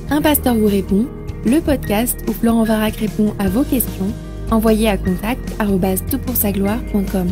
Un pasteur vous répond, le podcast où Florent Varac répond à vos questions, envoyez à contact@toutpoursagloire.com.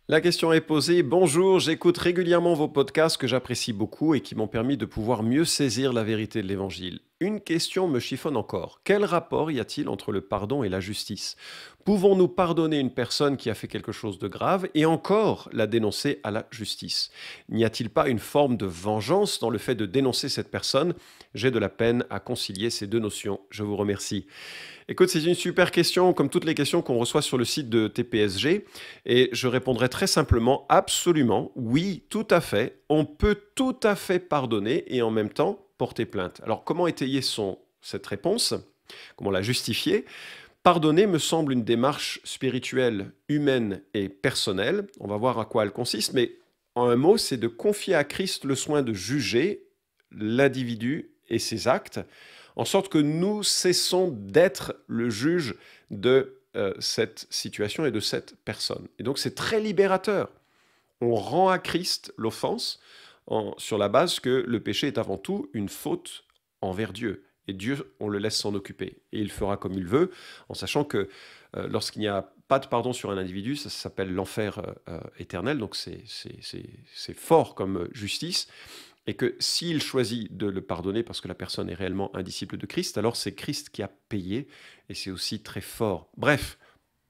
La question est posée. Bonjour, j'écoute régulièrement vos podcasts que j'apprécie beaucoup et qui m'ont permis de pouvoir mieux saisir la vérité de l'Évangile. Une question me chiffonne encore. Quel rapport y a-t-il entre le pardon et la justice ? Pouvons-nous pardonner une personne qui a fait quelque chose de grave et encore la dénoncer à la justice ? N'y a-t-il pas une forme de vengeance dans le fait de dénoncer cette personne ? J'ai de la peine à concilier ces deux notions. Je vous remercie. Écoute, c'est une super question, comme toutes les questions qu'on reçoit sur le site de TPSG, et je répondrai très simplement, absolument, oui, tout à fait, on peut tout à fait pardonner et en même temps porter plainte. Alors, comment étayer cette réponse ? Comment la justifier ? Pardonner me semble une démarche spirituelle, humaine et personnelle. On va voir à quoi elle consiste, mais en un mot, c'est de confier à Christ le soin de juger l'individu et ses actes, en sorte que nous cessons d'être le juge de cette situation et de cette personne. Et donc c'est très libérateur. On rend à Christ l'offense sur la base que le péché est avant tout une faute envers Dieu. Et Dieu, on le laisse s'en occuper. Et il fera comme il veut, en sachant que lorsqu'il n'y a pas de pardon sur un individu, ça s'appelle l'enfer éternel, donc c'est fort comme justice. Et que s'il choisit de le pardonner parce que la personne est réellement un disciple de Christ, alors c'est Christ qui a payé, et c'est aussi très fort. Bref,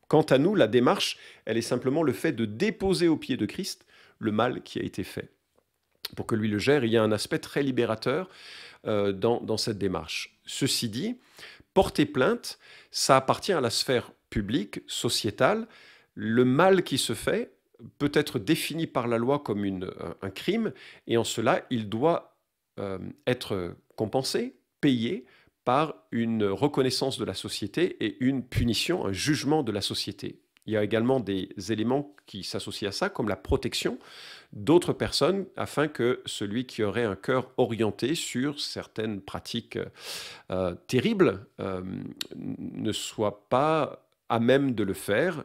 quant à nous, la démarche, elle est simplement le fait de déposer aux pieds de Christ le mal qui a été fait. Pour que lui le gère, il y a un aspect très libérateur dans cette démarche. Ceci dit, porter plainte, ça appartient à la sphère publique, sociétale. Le mal qui se fait peut être défini par la loi comme un crime, et en cela, il doit être compensé, payé par une reconnaissance de la société et une punition, un jugement de la société. Il y a également des éléments qui s'associent à ça, comme la protection d'autres personnes, afin que celui qui aurait un cœur orienté sur certaines pratiques terribles ne soit pas à même de le faire,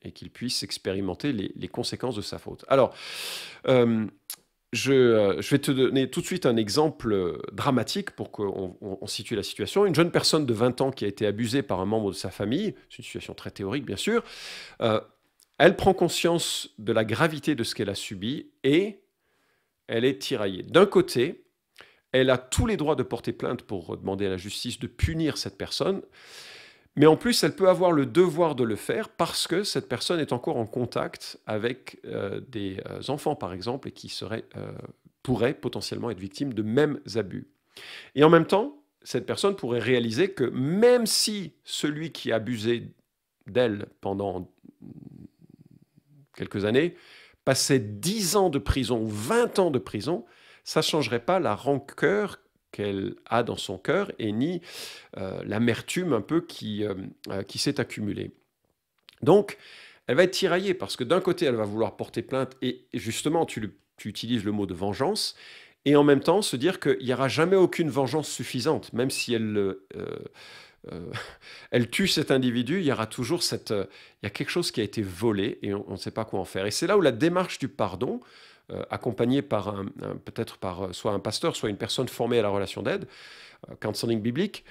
et qu'il puisse expérimenter les conséquences de sa faute. Alors, je vais te donner tout de suite un exemple dramatique pour qu'on situe la situation. Une jeune personne de 20 ans qui a été abusée par un membre de sa famille, c'est une situation très théorique bien sûr, elle prend conscience de la gravité de ce qu'elle a subi et elle est tiraillée. D'un côté, elle a tous les droits de porter plainte pour demander à la justice de punir cette personne, mais en plus, elle peut avoir le devoir de le faire parce que cette personne est encore en contact avec des enfants, par exemple, et qui pourraient potentiellement être victimes de mêmes abus. Et en même temps, cette personne pourrait réaliser que même si celui qui a abusé d'elle pendant quelques années passait 10 ans de prison ou 20 ans de prison, ça ne changerait pas la rancœur qu'elle a dans son cœur et ni l'amertume un peu qui s'est accumulée. Donc, elle va être tiraillée parce que d'un côté, elle va vouloir porter plainte et justement, tu utilises le mot de vengeance, et en même temps se dire qu'il n'y aura jamais aucune vengeance suffisante, même si elle tue cet individu, il y aura toujours il y a quelque chose qui a été volé et on ne sait pas quoi en faire. Et c'est là où la démarche du pardon, accompagnée par peut-être par soit un pasteur, soit une personne formée à la relation d'aide, counseling biblique,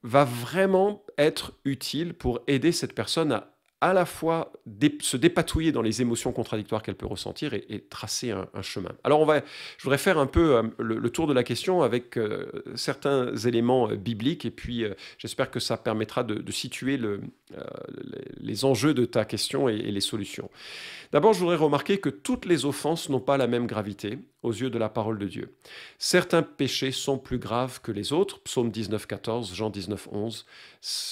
va vraiment être utile pour aider cette personne à la fois se dépatouiller dans les émotions contradictoires qu'elle peut ressentir et tracer un chemin. Alors je voudrais faire un peu le tour de la question avec certains éléments bibliques, et puis j'espère que ça permettra de situer les enjeux de ta question et les solutions. D'abord, je voudrais remarquer que toutes les offenses n'ont pas la même gravité aux yeux de la parole de Dieu. Certains péchés sont plus graves que les autres. Psaume 19, 14, Jean 19, 11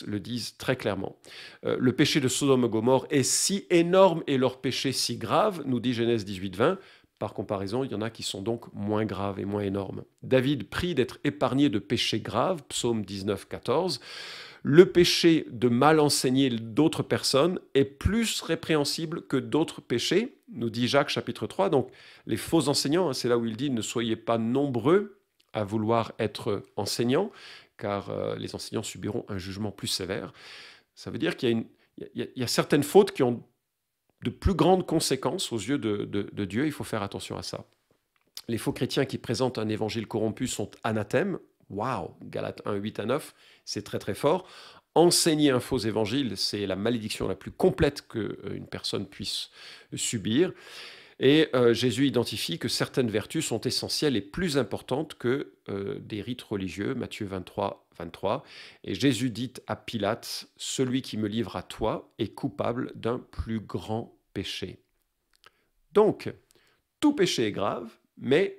le disent très clairement. Le péché de Sodome et Gomorrhe est si énorme et leur péché si grave, nous dit Genèse 18, 20. Par comparaison, il y en a qui sont donc moins graves et moins énormes. David prie d'être épargné de péchés graves, Psaume 19, 14. Le péché de mal enseigner d'autres personnes est plus répréhensible que d'autres péchés, nous dit Jacques chapitre 3. Donc les faux enseignants, c'est là où il dit « Ne soyez pas nombreux à vouloir être enseignants, car les enseignants subiront un jugement plus sévère ». Ça veut dire qu'il y a certaines fautes qui ont de plus grandes conséquences aux yeux de Dieu. Il faut faire attention à ça. Les faux chrétiens qui présentent un évangile corrompu sont anathèmes. Waouh, Galates 1, 8 à 9, c'est très très fort. Enseigner un faux évangile, c'est la malédiction la plus complète qu'une personne puisse subir. Et Jésus identifie que certaines vertus sont essentielles et plus importantes que des rites religieux, Matthieu 23, 23. Et Jésus dit à Pilate, « Celui qui me livre à toi est coupable d'un plus grand péché. » Donc, tout péché est grave, mais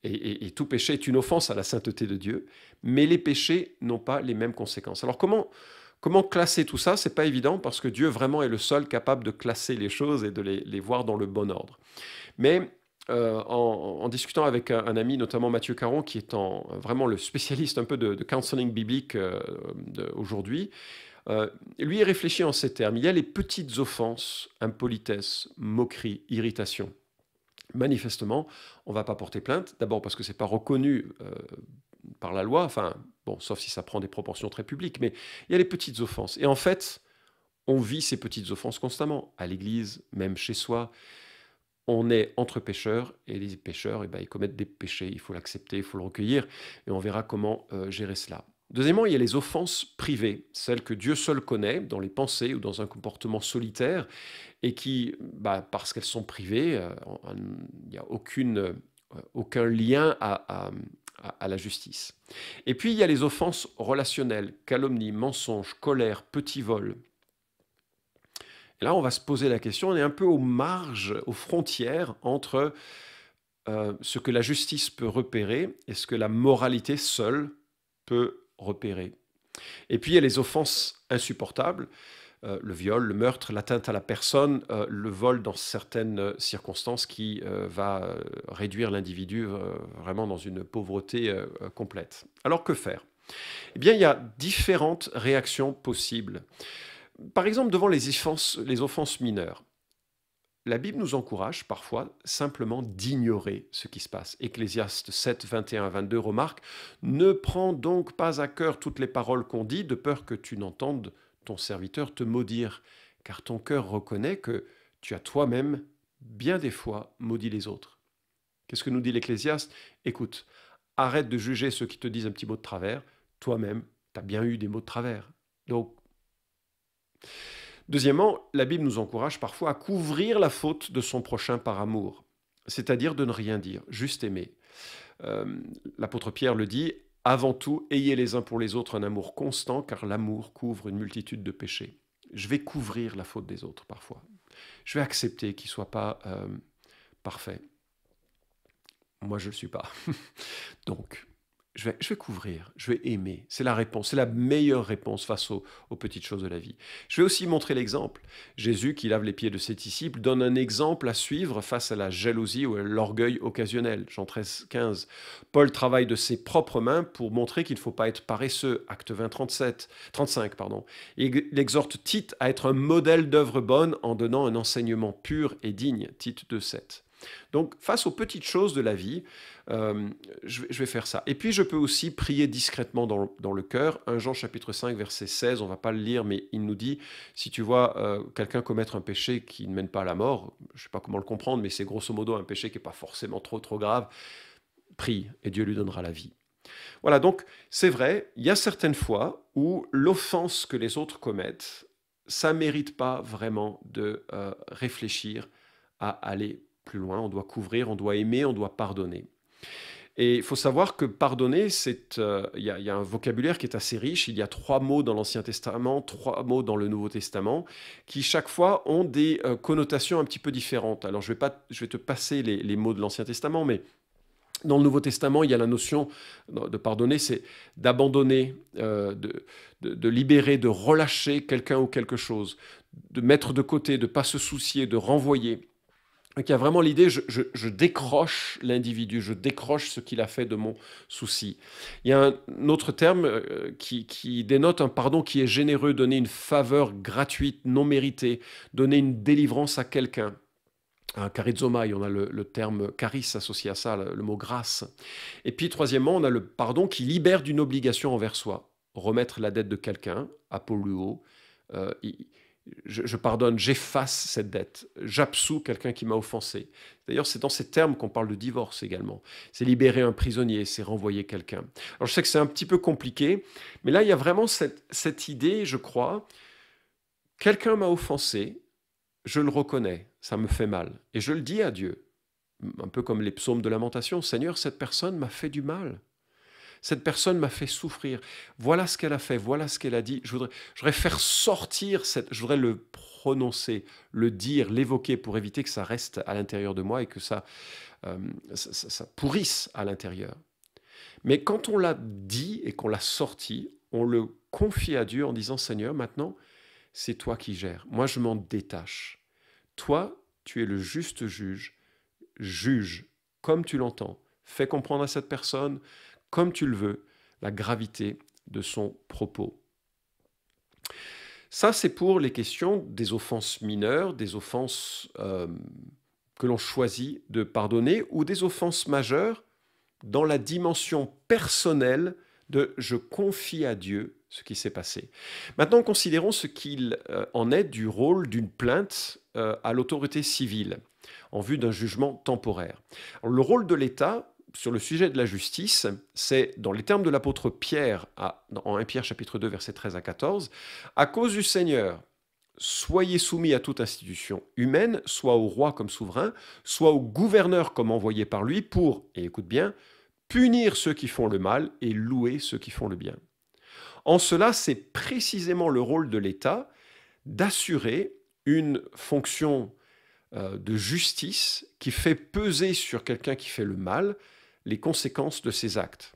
et tout péché est une offense à la sainteté de Dieu, mais les péchés n'ont pas les mêmes conséquences. Alors comment classer tout ça? C'est pas évident parce que Dieu vraiment est le seul capable de classer les choses et de les voir dans le bon ordre. Mais en discutant avec un ami, notamment Mathieu Caron, qui est vraiment le spécialiste un peu de counseling biblique aujourd'hui, lui il réfléchit en ces termes. Il y a les petites offenses, impolitesse, moquerie, irritation. Manifestement, on ne va pas porter plainte, d'abord parce que ce n'est pas reconnu par la loi, enfin, bon, sauf si ça prend des proportions très publiques, mais il y a les petites offenses. Et en fait, on vit ces petites offenses constamment, à l'église, même chez soi. On est entre pécheurs, et les pécheurs, ils commettent des péchés, il faut l'accepter, il faut le recueillir, et on verra comment gérer cela. Deuxièmement, il y a les offenses privées, celles que Dieu seul connaît, dans les pensées ou dans un comportement solitaire, et qui, parce qu'elles sont privées, il n'y a aucun lien à la justice. Et puis, il y a les offenses relationnelles, calomnie, mensonge, colère, petit vol. Et là, on va se poser la question, on est un peu aux marges, aux frontières entre ce que la justice peut repérer et ce que la moralité seule peut repérer. Et puis, il y a les offenses insupportables, le viol, le meurtre, l'atteinte à la personne, le vol dans certaines circonstances qui va réduire l'individu vraiment dans une pauvreté complète. Alors, que faire? Eh bien, il y a différentes réactions possibles. Par exemple, devant les offenses mineures, la Bible nous encourage parfois simplement d'ignorer ce qui se passe. Ecclésiaste 7, 21 à 22 remarque « Ne prends donc pas à cœur toutes les paroles qu'on dit, de peur que tu n'entendes ton serviteur te maudire, car ton cœur reconnaît que tu as toi-même, bien des fois, maudit les autres. » Qu'est-ce que nous dit l'Ecclésiaste? Écoute, arrête de juger ceux qui te disent un petit mot de travers, toi-même, tu as bien eu des mots de travers. Donc, deuxièmement, la Bible nous encourage parfois à couvrir la faute de son prochain par amour, c'est-à-dire de ne rien dire, juste aimer. L'apôtre Pierre le dit, « Avant tout, ayez les uns pour les autres un amour constant, car l'amour couvre une multitude de péchés. » Je vais couvrir la faute des autres parfois. Je vais accepter qu'ils ne soient pas parfaits. Moi, je ne le suis pas. Donc, je vais couvrir, je vais aimer. C'est la réponse, c'est la meilleure réponse face aux petites choses de la vie. Je vais aussi montrer l'exemple. Jésus, qui lave les pieds de ses disciples, donne un exemple à suivre face à la jalousie ou à l'orgueil occasionnel. Jean 13, 15. Paul travaille de ses propres mains pour montrer qu'il ne faut pas être paresseux. Acte 20, 35. Il exhorte Tite à être un modèle d'œuvre bonne en donnant un enseignement pur et digne. Tite 2, 7. Donc, face aux petites choses de la vie, je vais faire ça. Et puis, je peux aussi prier discrètement dans le cœur. 1 Jean chapitre 5, verset 16, on ne va pas le lire, mais il nous dit, si tu vois quelqu'un commettre un péché qui ne mène pas à la mort, je ne sais pas comment le comprendre, mais c'est grosso modo un péché qui n'est pas forcément trop grave, prie et Dieu lui donnera la vie. Voilà, donc c'est vrai, il y a certaines fois où l'offense que les autres commettent, ça ne mérite pas vraiment de réfléchir à aller plus loin, on doit couvrir, on doit aimer, on doit pardonner. Et il faut savoir que pardonner, il y a un vocabulaire qui est assez riche. Il y a 3 mots dans l'Ancien Testament, 3 mots dans le Nouveau Testament, qui chaque fois ont des connotations un petit peu différentes. Alors je vais te passer les mots de l'Ancien Testament, mais dans le Nouveau Testament, il y a la notion de pardonner, c'est d'abandonner, de libérer, de relâcher quelqu'un ou quelque chose, de mettre de côté, de ne pas se soucier, de renvoyer. Donc, il y a vraiment l'idée, je décroche l'individu, je décroche ce qu'il a fait de mon souci. Il y a un autre terme qui dénote un pardon qui est généreux, donner une faveur gratuite, non méritée, donner une délivrance à quelqu'un. Charizomai, on a le terme charis associé à ça, le mot grâce. Et puis, troisièmement, on a le pardon qui libère d'une obligation envers soi. Remettre la dette de quelqu'un, apoluo, Je pardonne, j'efface cette dette, j'absous quelqu'un qui m'a offensé. D'ailleurs, c'est dans ces termes qu'on parle de divorce également. C'est libérer un prisonnier, c'est renvoyer quelqu'un. Alors je sais que c'est un petit peu compliqué, mais là, il y a vraiment cette idée, je crois, quelqu'un m'a offensé, je le reconnais, ça me fait mal, et je le dis à Dieu, un peu comme les psaumes de lamentation, Seigneur, cette personne m'a fait du mal. Cette personne m'a fait souffrir. Voilà ce qu'elle a fait, voilà ce qu'elle a dit. Je voudrais faire sortir je voudrais le prononcer, le dire, l'évoquer pour éviter que ça reste à l'intérieur de moi et que ça pourrisse à l'intérieur. Mais quand on l'a dit et qu'on l'a sorti, on le confie à Dieu en disant Seigneur, maintenant, c'est toi qui gères. Moi, je m'en détache. Toi, tu es le juste juge. Juge comme tu l'entends. Fais comprendre à cette personne comme tu le veux, la gravité de son propos. Ça, c'est pour les questions des offenses mineures, des offenses que l'on choisit de pardonner, ou des offenses majeures dans la dimension personnelle de « je confie à Dieu ce qui s'est passé ». Maintenant, considérons ce qu'il en est du rôle d'une plainte à l'autorité civile en vue d'un jugement temporaire. Alors, le rôle de l'État sur le sujet de la justice, c'est, dans les termes de l'apôtre Pierre, en 1 Pierre chapitre 2, versets 13 à 14, « À cause du Seigneur, soyez soumis à toute institution humaine, soit au roi comme souverain, soit au gouverneur comme envoyé par lui, pour, et écoute bien, punir ceux qui font le mal et louer ceux qui font le bien. » En cela, c'est précisément le rôle de l'État d'assurer une fonction de justice qui fait peser sur quelqu'un qui fait le mal les conséquences de ses actes.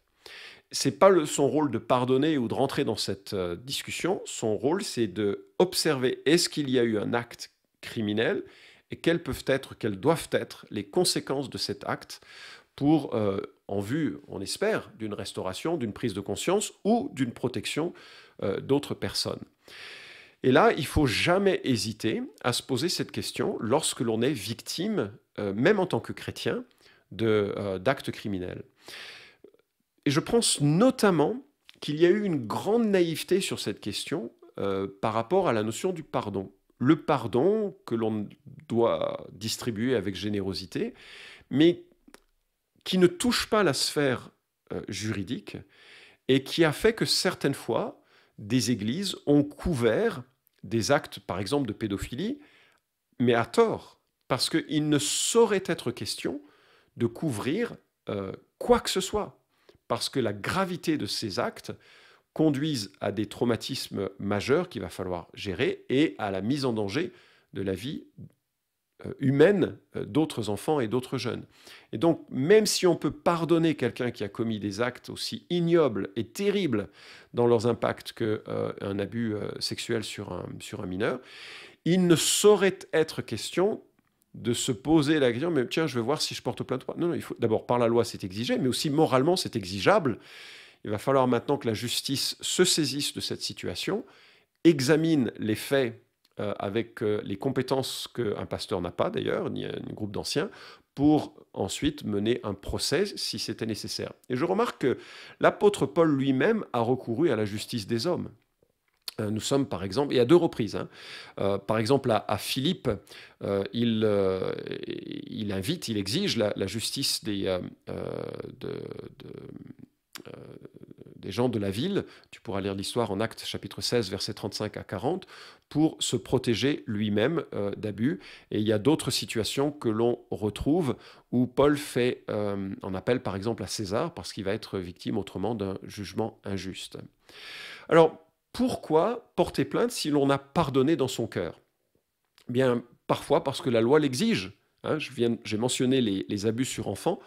Ce n'est pas son rôle de pardonner ou de rentrer dans cette discussion. Son rôle, c'est d'observer est-ce qu'il y a eu un acte criminel et quelles doivent être les conséquences de cet acte pour, en vue, on espère, d'une restauration, d'une prise de conscience ou d'une protection d'autres personnes. Et là, il ne faut jamais hésiter à se poser cette question lorsque l'on est victime, même en tant que chrétien, d'actes criminels. Et je pense notamment qu'il y a eu une grande naïveté sur cette question par rapport à la notion du pardon. Le pardon que l'on doit distribuer avec générosité, mais qui ne touche pas la sphère juridique et qui a fait que certaines fois, des églises ont couvert des actes, par exemple, de pédophilie, mais à tort, parce qu'il ne saurait être question de couvrir quoi que ce soit, parce que la gravité de ces actes conduisent à des traumatismes majeurs qu'il va falloir gérer et à la mise en danger de la vie humaine d'autres enfants et d'autres jeunes. Et donc, même si on peut pardonner quelqu'un qui a commis des actes aussi ignobles et terribles dans leurs impacts qu'un abus sexuel sur un mineur, il ne saurait être question de se poser la question, mais tiens, je vais voir si je porte plainte ou pas. Non, il faut d'abord, par la loi, c'est exigé, mais aussi moralement, c'est exigeable. Il va falloir maintenant que la justice se saisisse de cette situation, examine les faits avec les compétences qu'un pasteur n'a pas d'ailleurs, ni un groupe d'anciens, pour ensuite mener un procès si c'était nécessaire. Et je remarque que l'apôtre Paul lui-même a recouru à la justice des hommes. Nous sommes, par exemple, et à 2 reprises, par exemple à Philippe, il exige la justice des gens de la ville, tu pourras lire l'histoire en Actes chapitre 16, versets 35 à 40, pour se protéger lui-même d'abus. Et il y a d'autres situations que l'on retrouve où Paul en appelle par exemple à César, parce qu'il va être victime autrement d'un jugement injuste. Alors, pourquoi porter plainte si l'on a pardonné dans son cœur ? Bien, parfois parce que la loi l'exige. J'ai mentionné les abus sur enfants.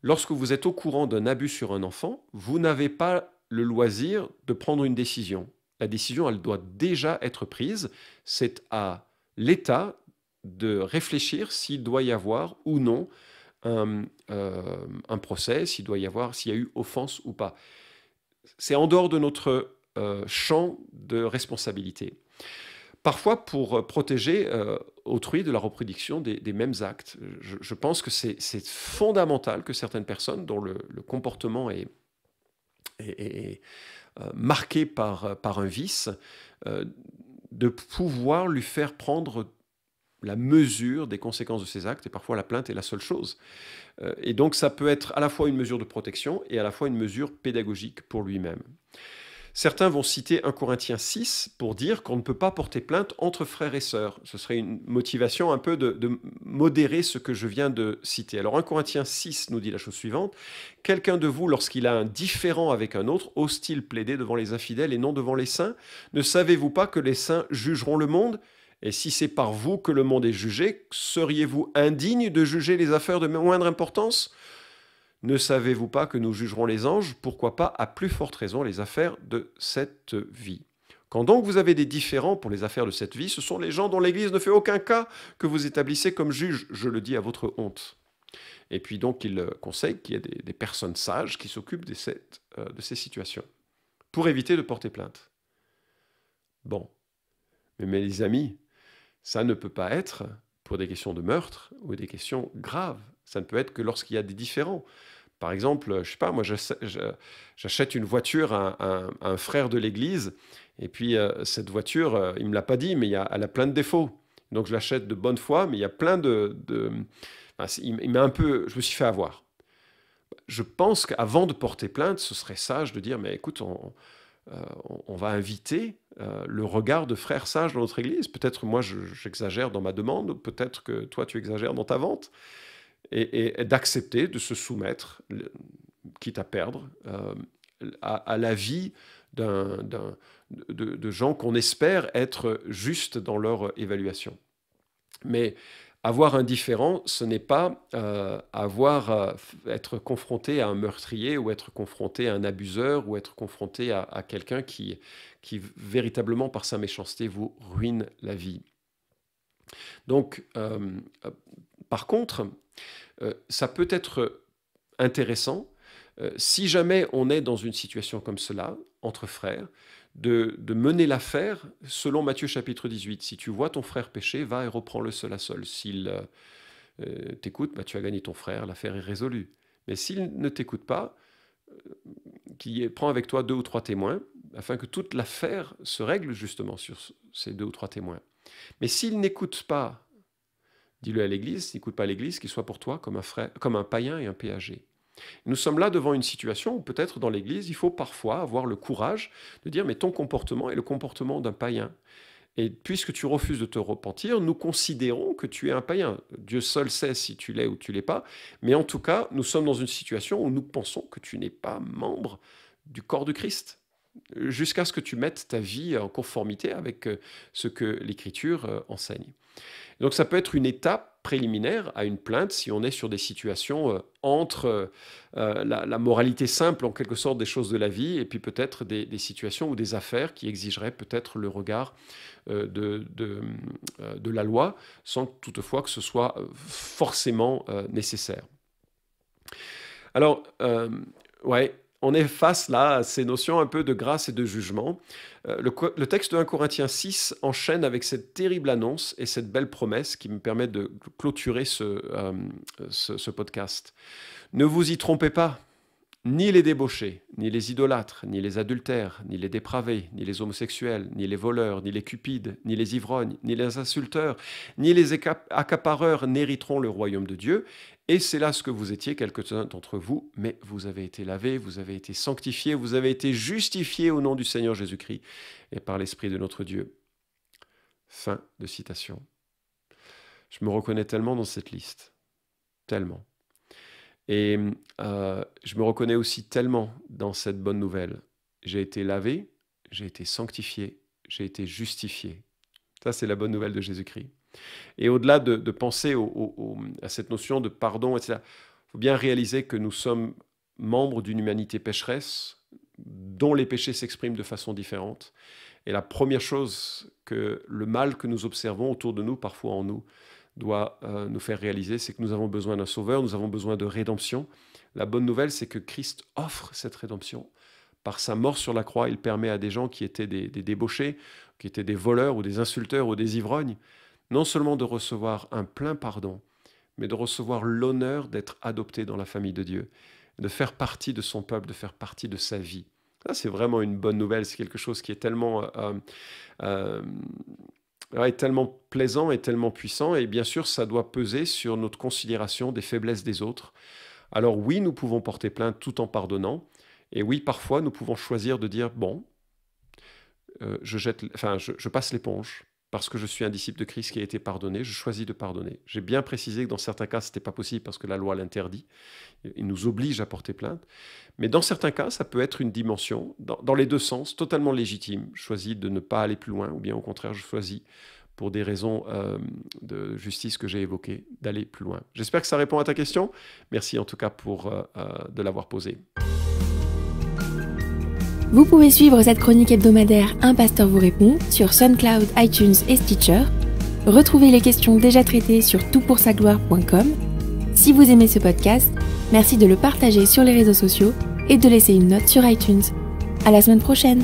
Lorsque vous êtes au courant d'un abus sur un enfant, vous n'avez pas le loisir de prendre une décision. La décision, elle doit déjà être prise. C'est à l'État de réfléchir s'il doit y avoir ou non un procès, s'il y a eu offense ou pas. C'est en dehors de notre champ de responsabilité. Parfois pour protéger autrui de la reproduction des mêmes actes. Je pense que c'est fondamental que certaines personnes dont le comportement est marqué par un vice de pouvoir lui faire prendre la mesure des conséquences de ses actes, et parfois la plainte est la seule chose. Et donc ça peut être à la fois une mesure de protection et à la fois une mesure pédagogique pour lui-même. Certains vont citer 1 Corinthiens 6 pour dire qu'on ne peut pas porter plainte entre frères et sœurs. Ce serait une motivation un peu de modérer ce que je viens de citer. Alors 1 Corinthiens 6 nous dit la chose suivante: quelqu'un de vous, lorsqu'il a un différend avec un autre, ose-t-il plaider devant les infidèles et non devant les saints? Ne savez-vous pas que les saints jugeront le monde? Et si c'est par vous que le monde est jugé, seriez-vous indigne de juger les affaires de moindre importance? Ne savez-vous pas que nous jugerons les anges? Pourquoi pas, à plus forte raison, les affaires de cette vie? Quand donc vous avez des différends pour les affaires de cette vie, ce sont les gens dont l'Église ne fait aucun cas que vous établissez comme juges, je le dis à votre honte. Et puis donc il conseille qu'il y ait des personnes sages qui s'occupent de ces situations, pour éviter de porter plainte. Bon, mais les amis, ça ne peut pas être pour des questions de meurtre ou des questions graves. Ça ne peut être que lorsqu'il y a des différends. Par exemple, je sais pas, moi j'achète une voiture à un frère de l'église, et puis cette voiture, il me l'a pas dit, mais elle a plein de défauts. Donc je l'achète de bonne foi, mais il y a plein enfin, il m'a un peu, je me suis fait avoir. Je pense qu'avant de porter plainte, ce serait sage de dire, mais écoute, on va inviter le regard de frères sages dans notre église. Peut-être moi j'exagère dans ma demande, peut-être que toi tu exagères dans ta vente. Et d'accepter de se soumettre, quitte à perdre, à l'avis de gens qu'on espère être justes dans leur évaluation. Mais avoir un différend, ce n'est pas être confronté à un meurtrier ou être confronté à un abuseur ou être confronté à quelqu'un qui véritablement, par sa méchanceté, vous ruine la vie. Donc, par contre, ça peut être intéressant, si jamais on est dans une situation comme cela, entre frères, de mener l'affaire selon Matthieu chapitre 18. Si tu vois ton frère pécher, va et reprends-le seul à seul. S'il t'écoute, tu as gagné ton frère, l'affaire est résolue. Mais s'il ne t'écoute pas, prends avec toi 2 ou 3 témoins, afin que toute l'affaire se règle justement sur ces 2 ou 3 témoins. Mais s'il n'écoute pas, dis-le à l'Église, n'écoute pas à l'Église, qu'il soit pour toi comme un frère, comme un païen et un péager. Nous sommes là devant une situation où peut-être dans l'Église, il faut parfois avoir le courage de dire, mais ton comportement est le comportement d'un païen. Et puisque tu refuses de te repentir, nous considérons que tu es un païen. Dieu seul sait si tu l'es ou tu l'es pas, mais en tout cas, nous sommes dans une situation où nous pensons que tu n'es pas membre du corps de Christ, jusqu'à ce que tu mettes ta vie en conformité avec ce que l'Écriture enseigne. Donc ça peut être une étape préliminaire à une plainte si on est sur des situations entre la moralité simple, en quelque sorte, des choses de la vie, et puis peut-être des situations ou des affaires qui exigeraient peut-être le regard de la loi, sans toutefois que ce soit forcément nécessaire. Alors, ouais, on est face là à ces notions un peu de grâce et de jugement. Le texte de 1 Corinthiens 6 enchaîne avec cette terrible annonce et cette belle promesse qui me permet de clôturer ce podcast. Ne vous y trompez pas, ni les débauchés, ni les idolâtres, ni les adultères, ni les dépravés, ni les homosexuels, ni les voleurs, ni les cupides, ni les ivrognes, ni les insulteurs, ni les accapareurs n'hériteront le royaume de Dieu. Et c'est là ce que vous étiez, quelques-uns d'entre vous, mais vous avez été lavés, vous avez été sanctifiés, vous avez été justifiés au nom du Seigneur Jésus-Christ et par l'Esprit de notre Dieu. Fin de citation. Je me reconnais tellement dans cette liste, tellement. Et je me reconnais aussi tellement dans cette bonne nouvelle. J'ai été lavé, j'ai été sanctifié, j'ai été justifié. Ça, c'est la bonne nouvelle de Jésus-Christ. Et au-delà de penser à cette notion de pardon, etc., il faut bien réaliser que nous sommes membres d'une humanité pécheresse dont les péchés s'expriment de façon différente. Et la première chose que le mal que nous observons autour de nous, parfois en nous, doit nous faire réaliser, c'est que nous avons besoin d'un sauveur, nous avons besoin de rédemption. La bonne nouvelle, c'est que Christ offre cette rédemption. Par sa mort sur la croix, il permet à des gens qui étaient des débauchés, qui étaient des voleurs ou des insulteurs ou des ivrognes, non seulement de recevoir un plein pardon, mais de recevoir l'honneur d'être adoptés dans la famille de Dieu, de faire partie de son peuple, de faire partie de sa vie. Ça, c'est vraiment une bonne nouvelle. C'est quelque chose qui est tellement, ouais, tellement plaisant et tellement puissant. Et bien sûr, ça doit peser sur notre considération des faiblesses des autres. Alors oui, nous pouvons porter plainte tout en pardonnant. Et oui, parfois, nous pouvons choisir de dire, bon, je passe l'éponge parce que je suis un disciple de Christ qui a été pardonné, je choisis de pardonner. J'ai bien précisé que dans certains cas, ce n'était pas possible parce que la loi l'interdit. Il nous oblige à porter plainte. Mais dans certains cas, ça peut être une dimension, dans les deux sens, totalement légitime. Je choisis de ne pas aller plus loin, ou bien au contraire, je choisis, pour des raisons de justice que j'ai évoquées, d'aller plus loin. J'espère que ça répond à ta question. Merci en tout cas de l'avoir posée. Vous pouvez suivre cette chronique hebdomadaire Un pasteur vous répond sur SoundCloud, iTunes et Stitcher. Retrouvez les questions déjà traitées sur toutpoursagloire.com. Si vous aimez ce podcast, merci de le partager sur les réseaux sociaux et de laisser une note sur iTunes. À la semaine prochaine!